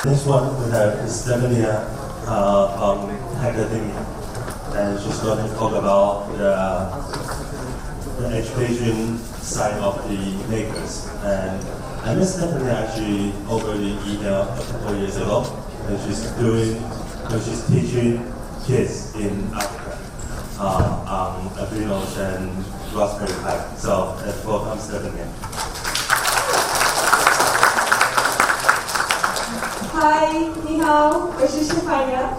Next one we have is Stefania from HacKIDemia, and she's going to talk about the education side of the makers. And I met Stefania actually over the email a couple of years ago, and she's teaching kids in Africa on Arduinos and Raspberry Pi. So let's welcome Stefania. Hi, ni hao, 我是 Stefania.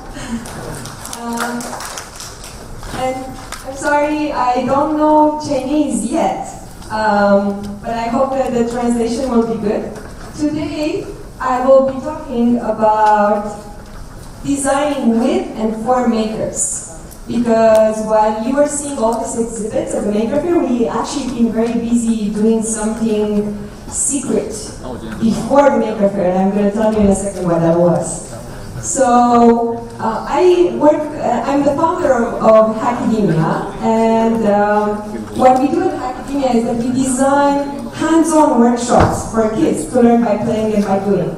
And I'm sorry, I don't know Chinese yet, but I hope that the translation will be good. Today, I will be talking about designing with and for makers. Because while you were seeing all these exhibits at the Maker Faire, we actually been very busy doing something secret before the Maker Faire, and I'm going to tell you in a second what that was. So I'm the founder of HacKIDemia, and what we do at HacKIDemia is that we design hands-on workshops for kids to learn by playing and by doing.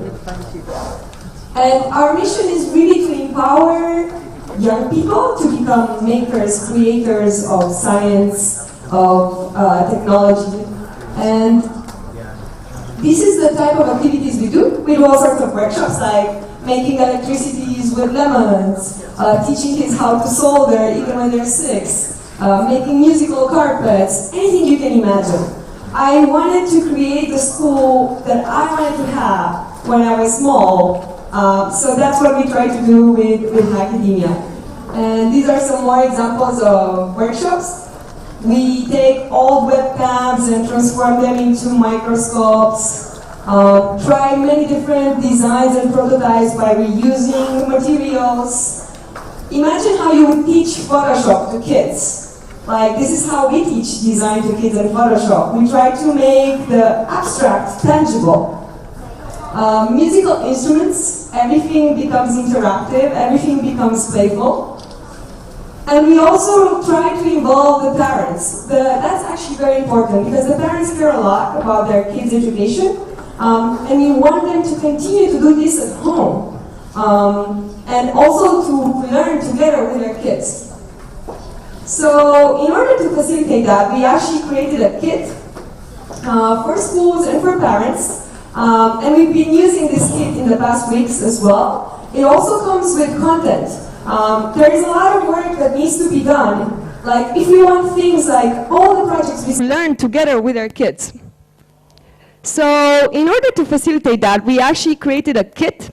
And our mission is really to empower young people to become makers, creators of science, of technology. And this is the type of activities we do. We do all sorts of workshops like making electricities with lemons, teaching kids how to solder even when they're 6, making musical carpets, anything you can imagine. I wanted to create the school that I wanted to have when I was small. So that's what we try to do with HacKIDemia. And these are some more examples of workshops. We take old webcams and transform them into microscopes, try many different designs and prototypes by reusing materials. Imagine how you would teach Photoshop to kids. Like, this is how we teach design to kids in Photoshop. We try to make the abstract tangible. Musical instruments, everything becomes interactive, everything becomes playful. And we also try to involve the parents. That's actually very important because the parents care a lot about their kids' education, and we want them to continue to do this at home, and also to learn together with their kids. So in order to facilitate that, we actually created a kit for schools and for parents. And we've been using this kit in the past weeks as well. It also comes with content. There is a lot of work that needs to be done. Like, if we want things like all the projects we learn together with our kids. So in order to facilitate that, we actually created a kit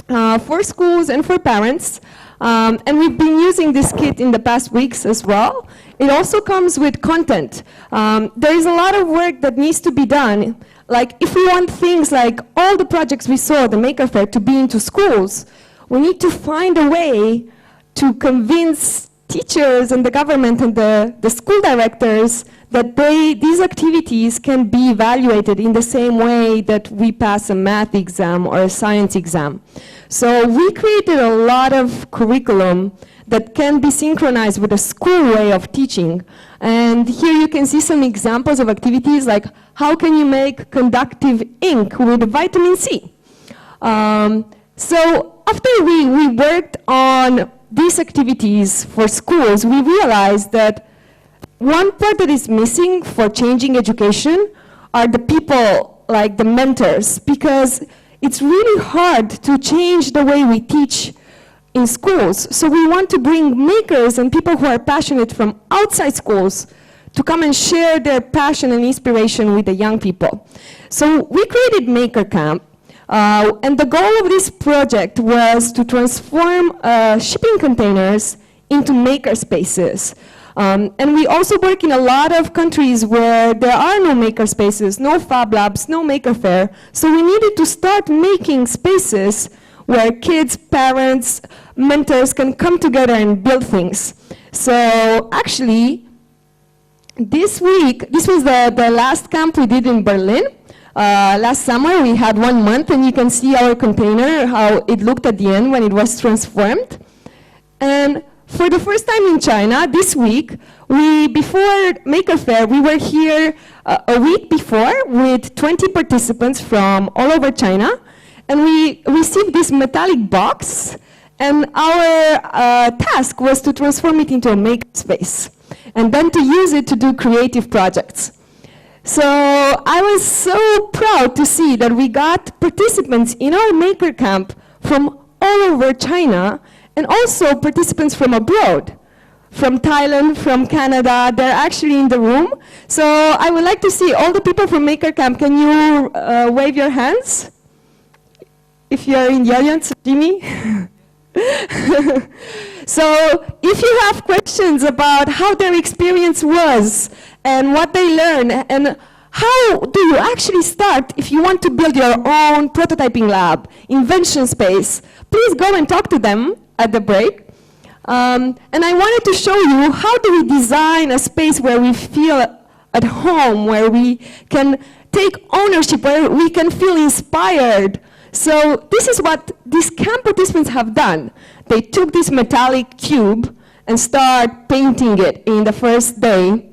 for schools and for parents. And we've been using this kit in the past weeks as well. It also comes with content. There is a lot of work that needs to be done. Like, if we want things like all the projects we saw at the Maker Faire to be into schools, we need to find a way to convince teachers and the government and the school directors that these activities can be evaluated in the same way that we pass a math exam or a science exam. So we created a lot of curriculum that can be synchronized with a school way of teaching. And here you can see some examples of activities like how can you make conductive ink with vitamin C. So after we worked on these activities for schools, we realized that one part that is missing for changing education are the people, like the mentors, because it's really hard to change the way we teach in schools. So we want to bring makers and people who are passionate from outside schools to come and share their passion and inspiration with the young people. So we created Maker Camp, and the goal of this project was to transform shipping containers into maker spaces. And we also work in a lot of countries where there are no maker spaces, no fab labs, no Maker Faire. So we needed to start making spaces where kids, parents, mentors can come together and build things. So actually, this week, this was the last camp we did in Berlin. Last summer, we had 1 month, and you can see our container, how it looked at the end when it was transformed. And for the first time in China, this week, before Maker Faire, we were here a week before with 20 participants from all over China. And we received this metallic box, and our task was to transform it into a makerspace, and then to use it to do creative projects. So I was so proud to see that we got participants in our maker camp from all over China, and also participants from abroad, from Thailand, from Canada. They're actually in the room. So I would like to see all the people from Maker Camp. Can you wave your hands? If you're in the audience, Jimmy? So if you have questions about how their experience was and what they learned and how do you actually start if you want to build your own prototyping lab, invention space, please go and talk to them at the break. And I wanted to show you how do we design a space where we feel at home, where we can take ownership, where we can feel inspired. So this is what these camp participants have done. They took this metallic cube and start painting it in the first day.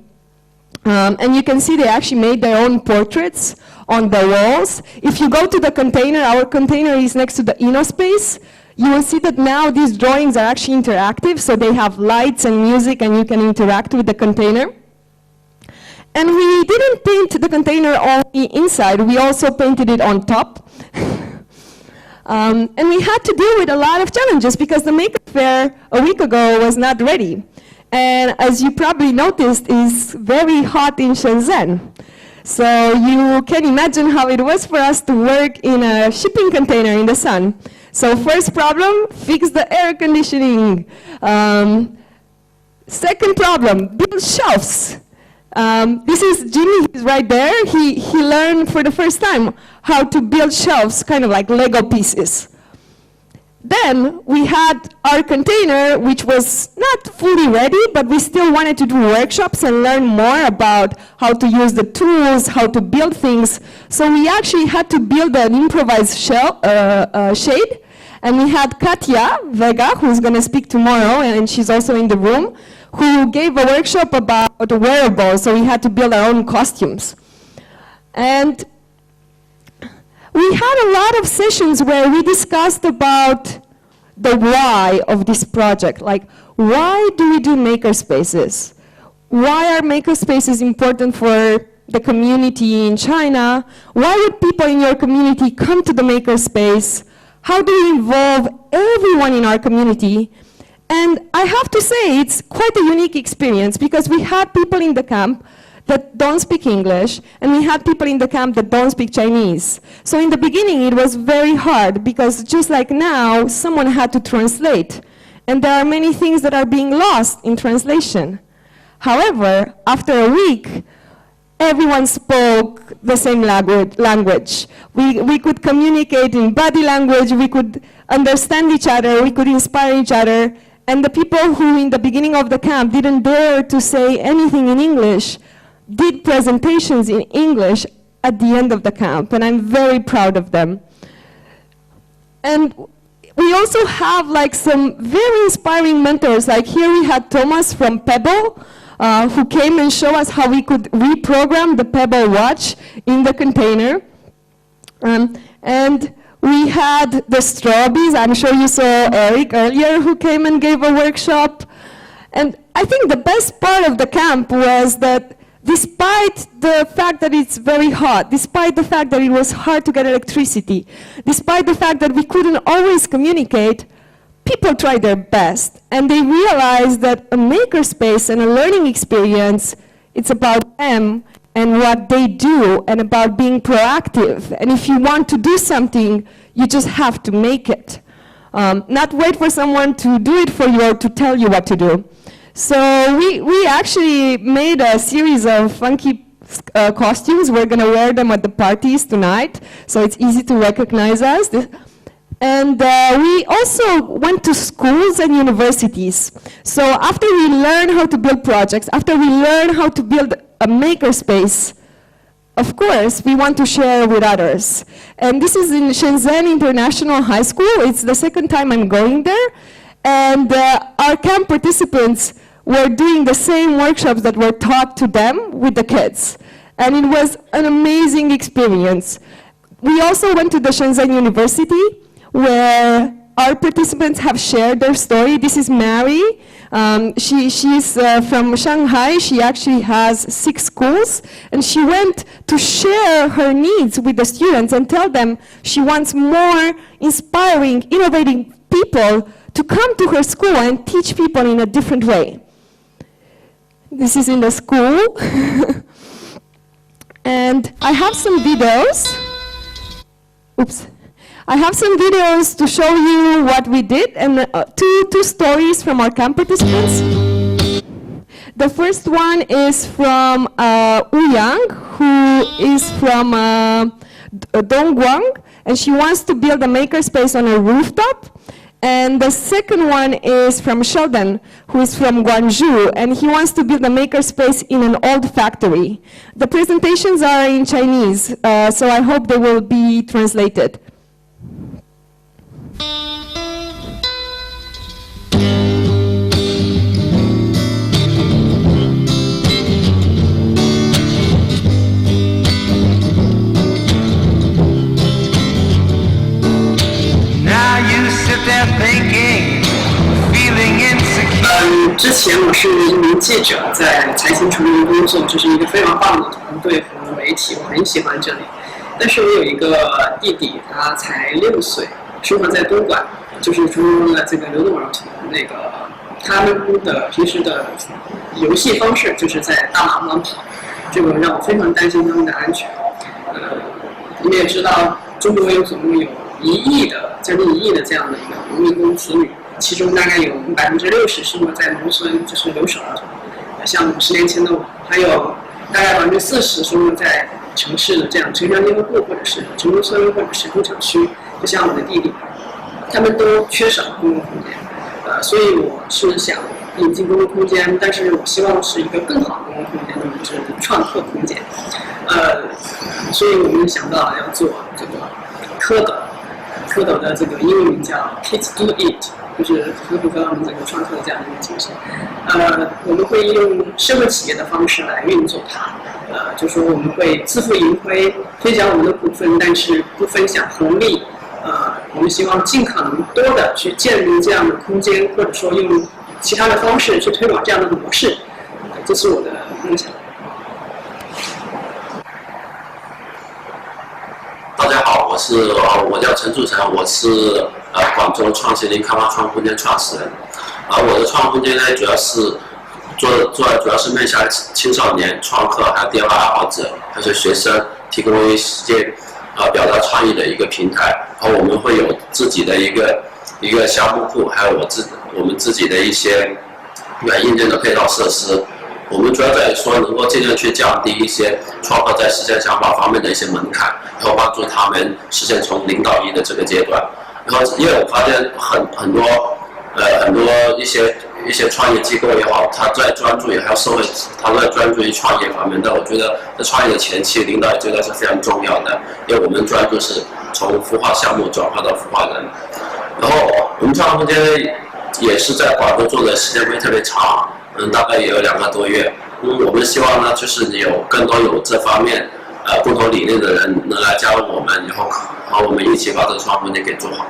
And you can see they actually made their own portraits on the walls. If you go to the container, our container is next to the InnoSpace. You will see that now these drawings are actually interactive, so they have lights and music, and you can interact with the container. And we didn't paint the container only inside, we also painted it on top. And we had to deal with a lot of challenges because the Maker Faire a week ago was not ready. And as you probably noticed, it's very hot in Shenzhen. So you can imagine how it was for us to work in a shipping container in the sun. So first problem, fix the air conditioning. Second problem, build shelves. This is Jimmy, he's right there. He learned for the first time how to build shelves, kind of like Lego pieces. Then we had our container, which was not fully ready, but we still wanted to do workshops and learn more about how to use the tools, how to build things. So we actually had to build an improvised shade. And we had Katya Vega, who's going to speak tomorrow, and she's also in the room, who gave a workshop about wearables, so we had to build our own costumes. And we had a lot of sessions where we discussed about the why of this project. Like, why do we do makerspaces? Why are makerspaces important for the community in China? Why would people in your community come to the makerspace? How do we involve everyone in our community? And I have to say, it's quite a unique experience because we had people in the camp that don't speak English, and we had people in the camp that don't speak Chinese. So in the beginning, it was very hard because just like now, someone had to translate. And there are many things that are being lost in translation. However, after a week, everyone spoke the same language. We could communicate in body language, we could understand each other, we could inspire each other. And the people who in the beginning of the camp didn't dare to say anything in English did presentations in English at the end of the camp, and I'm very proud of them. And we also have like some very inspiring mentors. Like here we had Thomas from Pebble, who came and showed us how we could reprogram the Pebble watch in the container. And we had the Strawbees. I'm sure you saw Eric earlier, who came and gave a workshop. And I think the best part of the camp was that despite the fact that it's very hot, despite the fact that it was hard to get electricity, despite the fact that we couldn't always communicate, people tried their best. And they realized that a makerspace and a learning experience, it's about them and what they do and about being proactive. And if you want to do something, you just have to make it. Not wait for someone to do it for you or to tell you what to do. So we actually made a series of funky costumes. We're going to wear them at the parties tonight, so it's easy to recognize us. And we also went to schools and universities. So after we learned how to build projects, after we learned how to build a makerspace, of course, we want to share with others. And this is in Shenzhen International High School. It's the second time I'm going there. And our camp participants were doing the same workshops that were taught to them with the kids. And it was an amazing experience. We also went to the Shenzhen University, where our participants have shared their story. This is Mary. She's from Shanghai. She actually has 6 schools, and she went to share her needs with the students and tell them she wants more inspiring, innovative people to come to her school and teach people in a different way. This is in the school. And I have some videos. Oops. I have some videos to show you what we did, and two stories from our camp participants. The first one is from Yang, who is from Dongguan, and she wants to build a makerspace on a rooftop. And the second one is from Sheldon, who is from Guangzhou, and he wants to build a makerspace in an old factory. The presentations are in Chinese, so I hope they will be translated.之前我是一名记者，在财经传媒工作，这是一个非常棒的团队和媒体，我很喜欢这里。但是我有一个弟弟，他才6岁，生活在东莞，就是中国的这个流动儿童，他们的平时的游戏方式就是在大马路上跑，这个让我非常担心他们的安全。你们也知道，中国总共有将近1亿的这样的一个农民工子女。其中大概有60%生活在农村，就是留守儿童，像50年前的我，还有大概40%生活在城市的这样城乡结合部，或者是城中村，或者是工厂区，就像我的弟弟，他们都缺少公共空间。所以我是想引进公共空间，但是我希望是一个更好的公共空间，那么就是创客空间。所以我们想到了要做这个蝌蚪的这个英文名叫 Kids Do It。就是很符合我们这个创客的这样的一个精神。我们会用社会企业的方式来运作它。就是说我们会自负盈亏，推奖我们的股份，但是不分享红利。我们希望尽可能多的去建立这样的空间，或者说用其他的方式去推广这样的模式。这是我的梦想。大家好，我叫陈柱成，我是广州创新林开发创空间创始人。我的创空间呢，主要是主要是面向青少年创客，还有电话爱好者，还有学生，提供一些表达创意的一个平台。然后我们会有自己的一个项目库，还有我们自己的一些软硬件的配套设施。我们主要在于说，能够尽量去降低一些创客在实现想法方面的一些门槛，然后帮助他们实现从0到1的这个阶段。然后，因为我发现很多一些创业机构也好，他在专注于还有社会，他在专注于创业方面的。我觉得在创业的前期，0到1阶段是非常重要的，因为我们专注是从孵化项目转化到孵化人。然后我们创客空间也是在广州做的时间不会特别长。大概也有2个多月。我们希望呢，就是有更多有这方面共同理念的人能来加入我们，然后和我们一起把这个创空间给做好。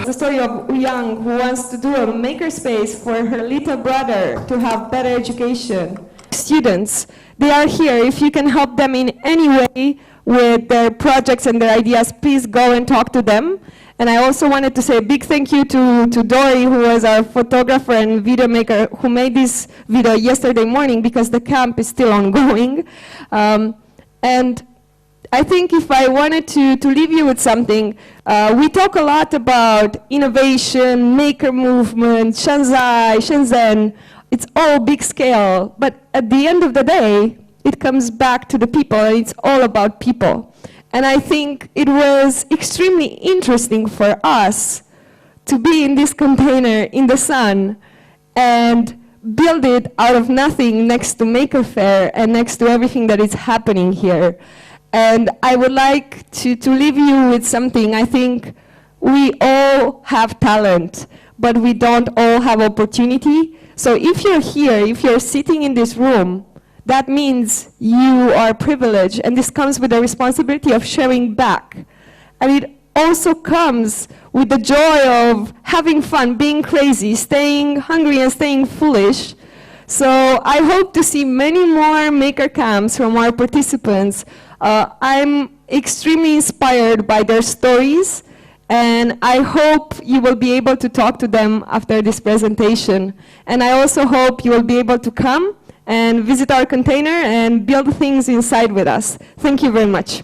The story of Yang, who wants to do a makerspace for her little brother to have better education. Students, they are here. If you can help them in any way with their projects and their ideas, please go and talk to them. And I also wanted to say a big thank you to Dory, who was our photographer and video maker, who made this video yesterday morning because the camp is still ongoing. And I think if I wanted to leave you with something, we talk a lot about innovation, maker movement, Shenzhen. It's all big scale. But at the end of the day, it comes back to the people, and it's all about people. And I think it was extremely interesting for us to be in this container in the sun and build it out of nothing next to Maker Faire and next to everything that is happening here. And I would like to leave you with something. I think we all have talent, but we don't all have opportunity. So if you're here, if you're sitting in this room, that means you are privileged, and this comes with the responsibility of sharing back. And it also comes with the joy of having fun, being crazy, staying hungry and staying foolish. So I hope to see many more maker camps from our participants. I'm extremely inspired by their stories, and I hope you will be able to talk to them after this presentation. And I also hope you will be able to come and visit our container and build things inside with us. Thank you very much.